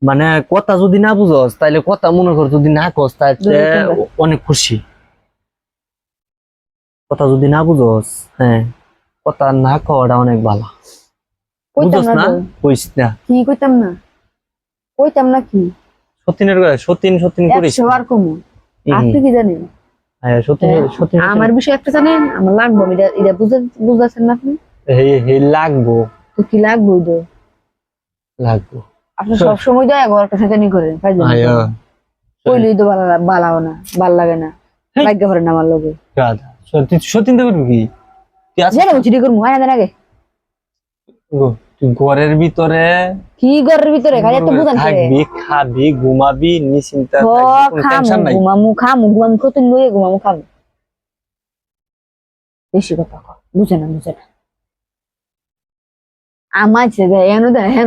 মানে কথা যদি না বুঝস তাইলে কথা মনে কর যদি না কস তাইলে অনেক খুশি। কথা যদি না বুঝস, হ্যাঁ কথা না কওয়াটা অনেক ভালো। বুঝস না কইস না কি কইতাম না কি সতীনের সতীন সতীন করিস 100 বার কমু। আপনি কি জানেন? হ্যাঁ সতীন সতীন আমার বিষয় একটা জানেন, আমার লাগবো, এটা বুঝাচ্ছেন না আপনি? হে লাগবো তো কি লাগবো? লাগবো আপনি সবসময় তো একবার একটা সাথে নি করেন, কইলেই তো ভালো না, ভাল লাগে না, লাগে ভরে না আমার লগে। সতীন তো করবি কি জানে বুঝি করবো আয় না আগে। তুই ঘরের ভিতরে কি ঘরের ভিতরে খালি এত বুঝান থাকবি, খাবি, ঘুমাবি, নিশ্চিন্তা ঘুমামু প্রতিদিন লইয়ে ঘুমামু খাবো। বেশি কথা কর, বুঝে না আমার ছেলে হেন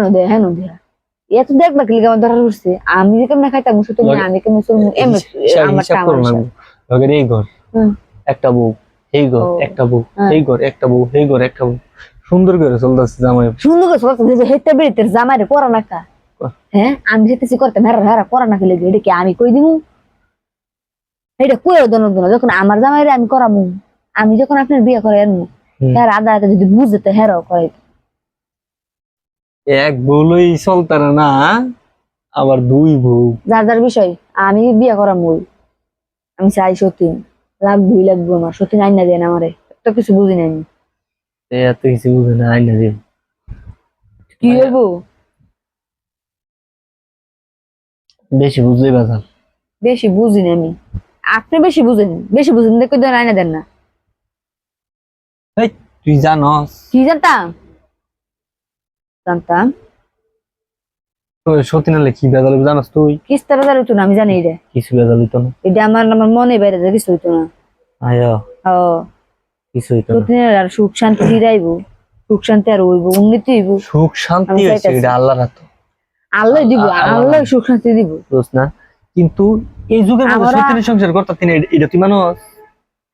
দে এত দেখবা কি আমার ধরা উঠছে। আমি যে কেমন খাইতাম শুধু আমি কেমন আমার এই ঘর একটা বউ, এই ঘর একটা বউ, এই ঘর একটা বউ, এই ঘর একটা বউ, সুন্দর করে চলতেছে জামাই, সুন্দর করে চলতেছে। হেতে বেরিতে জামাই রে পড়া না কা, হ্যাঁ আমি যেতেছি করতে হেরা পড়া না খেলে এটা কি আমি কই দিমু? এটা কই যখন আমার জামাই রে আমি করামু, আমি যখন আপনার বিয়ে করে আনমু হ্যাঁ আদা যদি বুঝতে হেরাও করে। এক বউলই চলতারে না, আবার দুই বউ। যার বিষয় আমি বিয়ে করামু, আমি চাই সত্যি লাগবো আমার সত্যি আইনা দেন আমারে, তো কিছু বুঝি নাই আমি। এত কিছু বুঝে না আইনা দিব কি হইব? বেশি বুঝলেই বাজান। বেশি বুঝি না আমি, আপনি বেশি বুঝেন দেখে দেন আইনা দেন না। তুই জানস কি জানতাম সত্যি নালে কি বেজাল জানস তুই? কিস্তা বেজার হইতো না, আমি জানি এটা কিছু বেজাল হইতো না, এটা আমার মনে বাইরে যায়, কিছু হইতো না। আয়া ও কিছু হইতো না, সত্যিনের আর সুখ শান্তি ফিরাইবো, সুখ শান্তি আর হইব, উন্নতি হইব। সুখ শান্তি হইছে এটা আল্লাহর হাতে, আল্লাহ দিব, আল্লাহ সুখ শান্তি দিব, বুঝ না? কিন্তু এই যুগের মধ্যে সত্যিনের সংসার করতে তিনি এটা তুই মানুষ?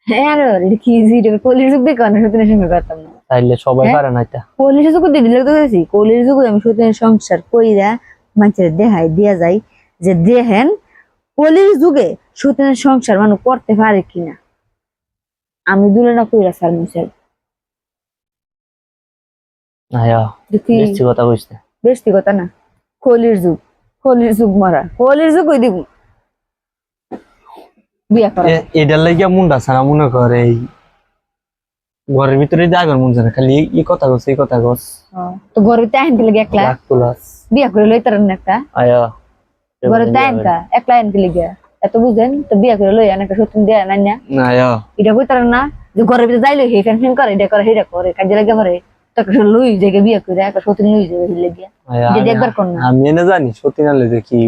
হ্যাঁ আর এটা কি এটা কলির যুগ দেখো না, সত্যিনের সংসার করতাম না তাইলে সবাই পারে না এটা। কলির যুগ দিলে তো গেছি, কলির যুগে আমি সত্যিনের সংসার কইরা মানুষের দেখাই দিয়া যাই যে দেখেন কলির যুগে সত্যিনের সংসার মানুষ করতে পারে কিনা। আমি দুলে না কইরা সার মুসাল আয়া বেশি কথা কইছ না, বেশি কথা না। কলির যুগ মারা, কলির যুগ কই দিব বিয়া করা। এটার লাগিয়া মুন্ডা ছাড়া মনে করে এই ঘরের ভিতরে যাগর মন জানা খালি এই কথা কস এই কথা কস। তো ঘরে তাইন কি লাগে একলা বিয়া করে লইতারেন একটা, আয়া ঘরে তাইন কা একলা আইন কি লাগে এত বুঝেন তো বিয়া করে লই একটা সত্যি দেয়া নাই না আয়া এটা কইতারেন না যে ঘরের ভিতরে যাইলে হে ফ্যান করে এটা করে হেটা করে কাজে লাগে ঘরে তো লই জায়গা বিয়া করে একটা সত্যি লই যাবে লাগিয়া এটা একবার কোন না। আমি এনে জানি সত্যি নালে যে কি